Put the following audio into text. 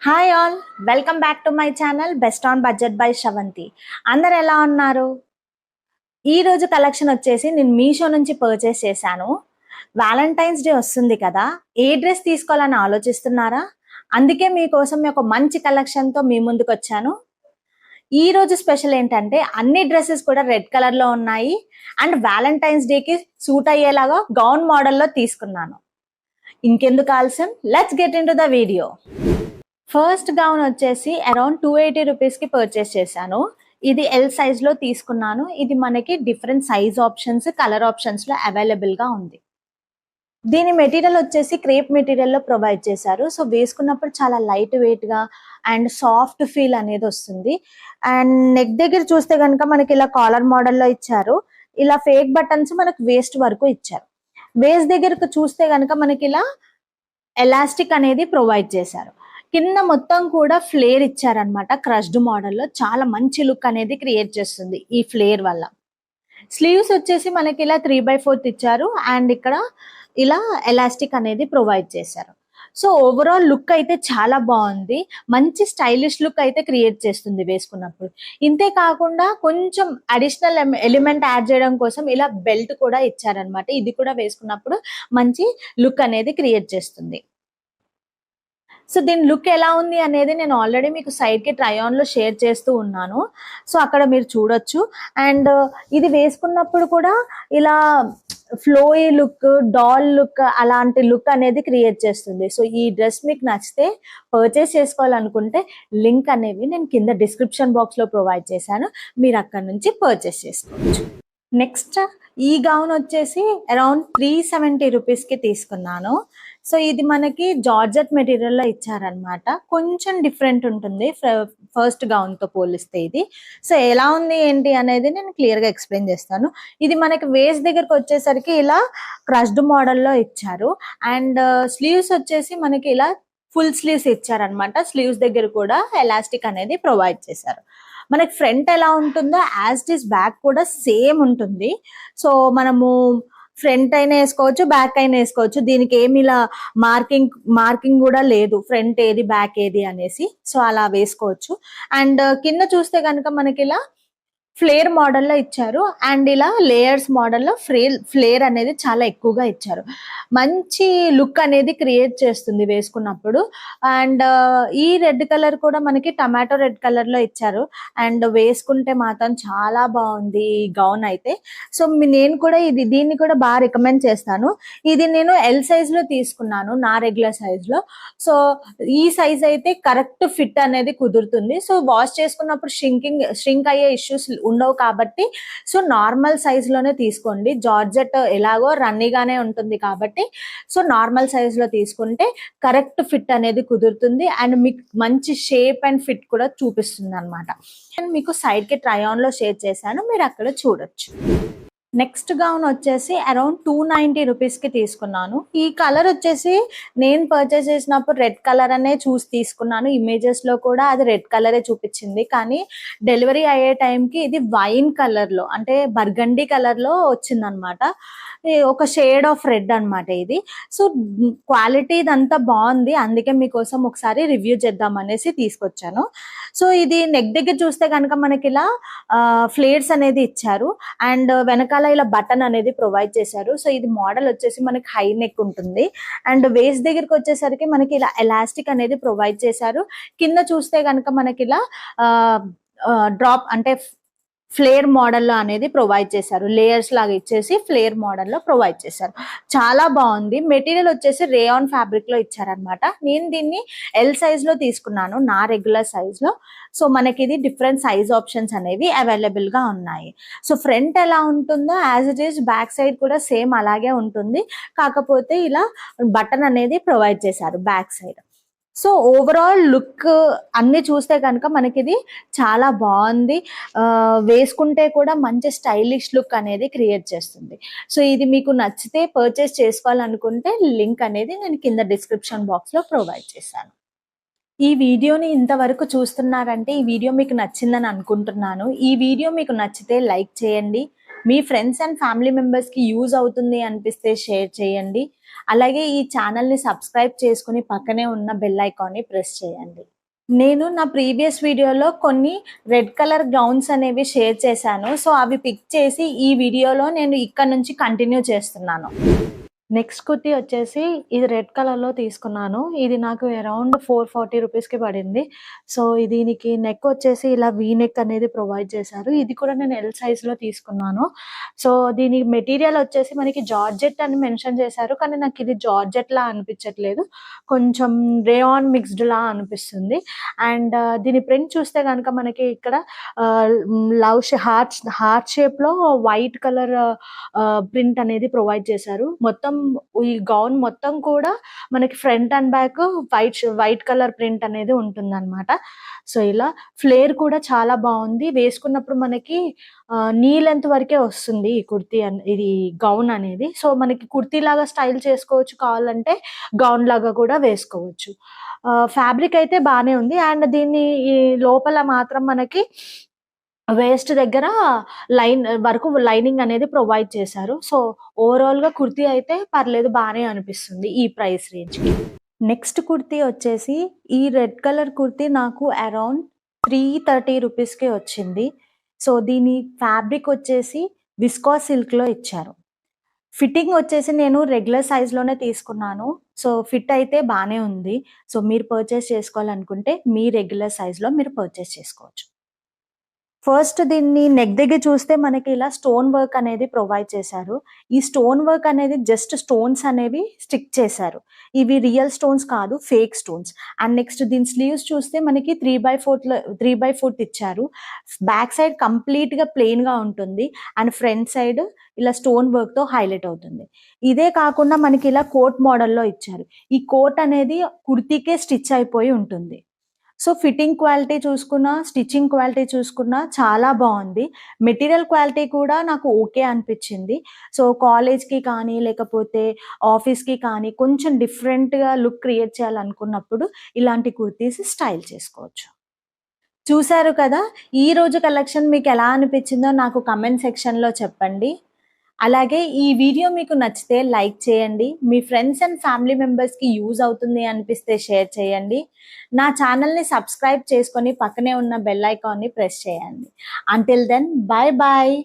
Hi all, welcome back to my channel best on budget by Sravanthi. అందరు ఎలా ఉన్నారు? ఈ రోజు కలెక్షన్ వచ్చేసి నేను మీషో నుంచి పర్చేస్ చేశాను. వ్యాలంటైన్స్ డే వస్తుంది కదా, ఏ డ్రెస్ తీసుకోవాలని ఆలోచిస్తున్నారా? అందుకే మీకోసం ఒక మంచి కలెక్షన్తో మీ ముందుకు వచ్చాను. ఈ రోజు స్పెషల్ ఏంటంటే అన్ని డ్రెస్సెస్ కూడా రెడ్ కలర్లో ఉన్నాయి అండ్ వ్యాలంటైన్స్ డేకి సూట్ అయ్యేలాగా గౌన్ మోడల్లో తీసుకున్నాను. ఇంకెందుకు ఆలస్యం, let's get in to the video. First gown వచ్చేసి అరౌండ్ 280 రూపీస్కి పర్చేస్ చేశాను. ఇది ఎల్ సైజ్లో తీసుకున్నాను. ఇది మనకి డిఫరెంట్ సైజ్ ఆప్షన్స్, కలర్ ఆప్షన్స్లో అవైలబుల్గా ఉంది. దీని మెటీరియల్ వచ్చేసి క్రేప్ మెటీరియల్లో ప్రొవైడ్ చేశారు. సో వేసుకున్నప్పుడు చాలా లైట్ వెయిట్గా అండ్ సాఫ్ట్ ఫీల్ అనేది వస్తుంది. అండ్ నెక్ దగ్గర చూస్తే కనుక మనకి ఇలా కాలర్ మోడల్లో ఇచ్చారు. ఇలా ఫేక్ బటన్స్ మనకు వేస్ట్ వరకు ఇచ్చారు. వేస్ట్ దగ్గరకు చూస్తే కనుక మనకి ఇలా ఎలాస్టిక్ అనేది ప్రొవైడ్ చేశారు. కింద మొత్తం కూడా ఫ్లేర్ ఇచ్చారనమాట. క్రష్డ్ మోడల్లో చాలా మంచి లుక్ అనేది క్రియేట్ చేస్తుంది ఈ ఫ్లేర్ వల్ల. స్లీవ్స్ వచ్చేసి మనకి ఇలా 3/4 ఇచ్చారు అండ్ ఇక్కడ ఇలా ఎలాస్టిక్ అనేది ప్రొవైడ్ చేశారు. సో ఓవరాల్ లుక్ అయితే చాలా బాగుంది. మంచి స్టైలిష్ లుక్ అయితే క్రియేట్ చేస్తుంది వేసుకున్నప్పుడు. ఇంతే కాకుండా కొంచెం అడిషనల్ ఎలిమెంట్ యాడ్ చేయడం కోసం ఇలా బెల్ట్ కూడా ఇచ్చారనమాట. ఇది కూడా వేసుకున్నప్పుడు మంచి లుక్ అనేది క్రియేట్ చేస్తుంది. సో దీని లుక్ ఎలా ఉంది అనేది నేను ఆల్రెడీ మీకు సైడ్కి ట్రై ఆన్లో షేర్ చేస్తూ ఉన్నాను. సో అక్కడ మీరు చూడొచ్చు. అండ్ ఇది వేసుకున్నప్పుడు కూడా ఇలా ఫ్లోయీ లుక్, డాల్ లుక్, అలాంటి లుక్ అనేది క్రియేట్ చేస్తుంది. సో ఈ డ్రెస్ మీకు నచ్చితే పర్చేస్ చేసుకోవాలనుకుంటే లింక్ అనేవి నేను కింద డిస్క్రిప్షన్ బాక్స్లో ప్రొవైడ్ చేశాను. మీరు అక్కడ నుంచి పర్చేస్ చేసుకోవచ్చు. నెక్స్ట్ ఈ గౌన్ వచ్చేసి అరౌండ్ 370 రూపీస్కి తీసుకున్నాను. సో ఇది మనకి జార్జెట్ మెటీరియల్లో ఇచ్చారనమాట. కొంచెం డిఫరెంట్ ఉంటుంది ఫస్ట్ గౌన్తో పోలిస్తే ఇది. సో ఎలా ఉంది ఏంటి అనేది నేను క్లియర్గా ఎక్స్ప్లెయిన్ చేస్తాను. ఇది మనకి వేస్ట్ దగ్గరకు వచ్చేసరికి ఇలా క్రష్డ్ మోడల్లో ఇచ్చారు. అండ్ స్లీవ్స్ వచ్చేసి మనకి ఇలా ఫుల్ స్లీవ్స్ ఇచ్చారనమాట. స్లీవ్స్ దగ్గర కూడా ఎలాస్టిక్ అనేది ప్రొవైడ్ చేశారు. మనకి ఫ్రంట్ ఎలా ఉంటుందో యాజ్ ఇట్ ఈస్ బ్యాక్ కూడా సేమ్ ఉంటుంది. సో మనము ఫ్రంట్ అయినా వేసుకోవచ్చు, బ్యాక్ అయినా వేసుకోవచ్చు. దీనికి ఏమి ఇలా మార్కింగ్ కూడా లేదు, ఫ్రంట్ ఏది బ్యాక్ ఏది అనేసి. సో అలా వేసుకోవచ్చు. అండ్ కింద చూస్తే కనుక మనకి ఇలా ఫ్లేర్ మోడల్లో ఇచ్చారు అండ్ ఇలా లేయర్స్ మోడల్లో ఫ్లేర్ అనేది చాలా ఎక్కువగా ఇచ్చారు. మంచి లుక్ అనేది క్రియేట్ చేస్తుంది వేసుకున్నప్పుడు. అండ్ ఈ రెడ్ కలర్ కూడా మనకి టమాటో రెడ్ కలర్లో ఇచ్చారు. అండ్ వేసుకుంటే మాత్రం చాలా బాగుంది ఈ గౌన్ అయితే. సో నేను కూడా దీన్ని కూడా బాగా రికమెండ్ చేస్తాను. ఇది నేను ఎల్ సైజ్లో తీసుకున్నాను, నా రెగ్యులర్ సైజ్లో. సో ఈ సైజ్ అయితే కరెక్ట్ ఫిట్ అనేది కుదురుతుంది. సో వాష్ చేసుకున్నప్పుడు ష్రింక్ అయ్యే ఇష్యూస్ ఉండవు కాబట్టి సో నార్మల్ సైజ్ లోనే తీసుకోండి. జార్జెట్ ఎలాగో రన్నీగానే ఉంటుంది కాబట్టి సో నార్మల్ సైజ్ లో తీసుకుంటే కరెక్ట్ ఫిట్ అనేది కుదురుతుంది అండ్ మీకు మంచి షేప్ అండ్ ఫిట్ కూడా చూపిస్తుంది అనమాట. నేను మీకు సైడ్ కి ట్రై ఆన్ లో షేర్ చేశాను, మీరు అక్కడ చూడొచ్చు. నెక్స్ట్ గౌన్ వచ్చేసి అరౌండ్ 290 రూపీస్కి తీసుకున్నాను. ఈ కలర్ వచ్చేసి నేను పర్చేస్ చేసినప్పుడు రెడ్ కలర్ అనే చూసి తీసుకున్నాను. ఇమేజెస్లో కూడా అది రెడ్ కలరే చూపించింది, కానీ డెలివరీ అయ్యే టైంకి ఇది వైన్ కలర్లో, అంటే బర్గండీ కలర్లో వచ్చిందనమాట. ఒక షేడ్ ఆఫ్ రెడ్ అనమాట ఇది. సో క్వాలిటీ ఇదంతా బాగుంది, అందుకే మీకోసం ఒకసారి రివ్యూ చేద్దాం అనేసి తీసుకొచ్చాను. సో ఇది నెక్ దగ్గర చూస్తే కనుక మనకి ఇలా ఫ్లేర్స్ అనేది ఇచ్చారు అండ్ వెనకాల ఇలా బటన్ అనేది ప్రొవైడ్ చేశారు. సో ఇది మోడల్ వచ్చేసి మనకి హై నెక్ ఉంటుంది అండ్ వేస్ట్ దగ్గరికి వచ్చేసరికి మనకి ఇలా ఎలాస్టిక్ అనేది ప్రొవైడ్ చేశారు. కింద చూస్తే కనుక మనకి ఇలా డ్రాప్ అంటే ఫ్లేర్ మోడల్లో అనేది ప్రొవైడ్ చేశారు. లేయర్స్ లాగా ఇచ్చేసి ఫ్లేర్ మోడల్లో ప్రొవైడ్ చేశారు. చాలా బాగుంది. మెటీరియల్ వచ్చేసి రేయాన్ ఫ్యాబ్రిక్ లో ఇచ్చారనమాట. నేను దీన్ని ఎల్ సైజ్ లో తీసుకున్నాను, నా రెగ్యులర్ సైజ్ లో. సో మనకి ఇది డిఫరెంట్ సైజ్ ఆప్షన్స్ అనేవి అవైలబుల్ గా ఉన్నాయి. సో ఫ్రంట్ ఎలా ఉంటుందో as it is back side కూడా సేమ్ అలాగే ఉంటుంది, కాకపోతే ఇలా బటన్ అనేది ప్రొవైడ్ చేశారు back side. So overall look అన్ని చూస్తే కనుక మనకి ఇది చాలా బాగుంది. వేసుకుంటే కూడా మంచి స్టైలిష్ లుక్ అనేది క్రియేట్ చేస్తుంది. సో ఇది మీకు నచ్చితే పర్చేస్ చేసుకోవాలనుకుంటే లింక్ అనేది నేను కింద డిస్క్రిప్షన్ బాక్స్లో ప్రొవైడ్ చేశాను. ఈ వీడియోని ఇంతవరకు చూస్తున్నారంటే ఈ వీడియో మీకు నచ్చిందని అనుకుంటున్నాను. ఈ వీడియో మీకు నచ్చితే లైక్ చేయండి, మీ ఫ్రెండ్స్ అండ్ ఫ్యామిలీ మెంబర్స్కి యూజ్ అవుతుంది అనిపిస్తే షేర్ చేయండి. అలాగే ఈ ఛానల్ని సబ్స్క్రైబ్ చేసుకుని పక్కనే ఉన్న బెల్ ఐకాన్ని ప్రెస్ చేయండి. నేను నా ప్రీవియస్ వీడియోలో కొన్ని రెడ్ కలర్ గౌన్స్ అనేవి షేర్ చేశాను. సో అవి పిక్ చేసి ఈ వీడియోలో నేను ఇక్కడ నుంచి కంటిన్యూ చేస్తున్నాను. నెక్స్ట్ కుర్తీ వచ్చేసి ఇది రెడ్ కలర్లో తీసుకున్నాను. ఇది నాకు అరౌండ్ 440 రూపీస్కి పడింది. సో దీనికి నెక్ వచ్చేసి ఇలా వీ నెక్ అనేది ప్రొవైడ్ చేశారు. ఇది కూడా నేను ఎల్ సైజ్లో తీసుకున్నాను. సో దీని మెటీరియల్ వచ్చేసి మనకి జార్జెట్ అని మెన్షన్ చేశారు, కానీ నాకు ఇది జార్జెట్ లా అనిపించట్లేదు, కొంచెం రేయాన్ మిక్స్డ్ లా అనిపిస్తుంది. అండ్ దీని ప్రింట్ చూస్తే కనుక మనకి ఇక్కడ హార్ట్ షేప్లో వైట్ కలర్ ప్రింట్ అనేది ప్రొవైడ్ చేశారు. మొత్తం ఈ గౌన్ మొత్తం కూడా మనకి front and back white colour print అనేది ఉంటుంది అనమాట. సో ఇలా ఫ్లేర్ కూడా చాలా బాగుంది. వేసుకున్నప్పుడు మనకి నీ లెంత్ వరకే వస్తుంది ఈ కుర్తీ ఇది గౌన్ అనేది. సో మనకి కుర్తీ లాగా స్టైల్ చేసుకోవచ్చు, కావాలంటే గౌన్ లాగా కూడా వేసుకోవచ్చు. ఫ్యాబ్రిక్ అయితే బాగానే ఉంది. అండ్ దీన్ని ఈ లోపల మాత్రం మనకి వేస్ట్ దగ్గర వరకు లైనింగ్ అనేది ప్రొవైడ్ చేశారు. సో ఓవరాల్ గా కుర్తీ అయితే పర్లేదు, బాగానే అనిపిస్తుంది ఈ ప్రైస్ రేంజ్ కి. నెక్స్ట్ కుర్తీ వచ్చేసి ఈ రెడ్ కలర్ కుర్తీ నాకు అరౌండ్ 330 రూపీస్కి వచ్చింది. సో దీని ఫ్యాబ్రిక్ వచ్చేసి విస్కాస్ సిల్క్ లో ఇచ్చారు. ఫిట్టింగ్ వచ్చేసి నేను రెగ్యులర్ సైజ్లోనే తీసుకున్నాను. సో ఫిట్ అయితే బాగానే ఉంది. సో మీరు పర్చేస్ చేసుకోవాలనుకుంటే మీ రెగ్యులర్ సైజ్లో మీరు పర్చేస్ చేసుకోవచ్చు. ఫస్ట్ దీన్ని నెక్ దగ్గర చూస్తే మనకి ఇలా స్టోన్ వర్క్ అనేది ప్రొవైడ్ చేశారు. ఈ స్టోన్ వర్క్ అనేది జస్ట్ స్టోన్స్ అనేవి స్టిక్ చేశారు. ఇవి రియల్ స్టోన్స్ కాదు, ఫేక్ స్టోన్స్. అండ్ నెక్స్ట్ దీని స్లీవ్స్ చూస్తే మనకి 3/4 ఇచ్చారు. బ్యాక్ సైడ్ కంప్లీట్ గా ప్లెయిన్ గా ఉంటుంది. అండ్ ఫ్రంట్ సైడ్ ఇలా స్టోన్ వర్క్ తో హైలైట్ అవుతుంది. ఇదే కాకుండా మనకి ఇలా కోట్ మోడల్లో ఇచ్చారు. ఈ కోట్ అనేది కుర్తీకే స్టిచ్ అయిపోయి ఉంటుంది. సో ఫిట్టింగ్ క్వాలిటీ చూసుకున్నా, స్టిచ్చింగ్ క్వాలిటీ చూసుకున్నా చాలా బాగుంది. మెటీరియల్ క్వాలిటీ కూడా నాకు ఓకే అనిపించింది. సో కాలేజ్కి కానీ లేకపోతే ఆఫీస్కి కానీ కొంచెం డిఫరెంట్గా లుక్ క్రియేట్ చేయాలనుకున్నప్పుడు ఇలాంటి కుర్తీస్ స్టైల్ చేసుకోవచ్చు. చూశారు కదా, ఈ రోజు కలెక్షన్ మీకు ఎలా అనిపించిందో నాకు కమెంట్ సెక్షన్లో చెప్పండి. అలాగే ఈ వీడియో మీకు నచ్చితే లైక్ చేయండి. మీ ఫ్రెండ్స్ అండ్ ఫ్యామిలీ మెంబర్స్కి యూజ్ అవుతుంది అనిపిస్తే షేర్ చేయండి. నా ఛానల్ని సబ్స్క్రైబ్ చేసుకొని పక్కనే ఉన్న బెల్ ఐకాన్ని ప్రెస్ చేయండి. Until then, bye bye.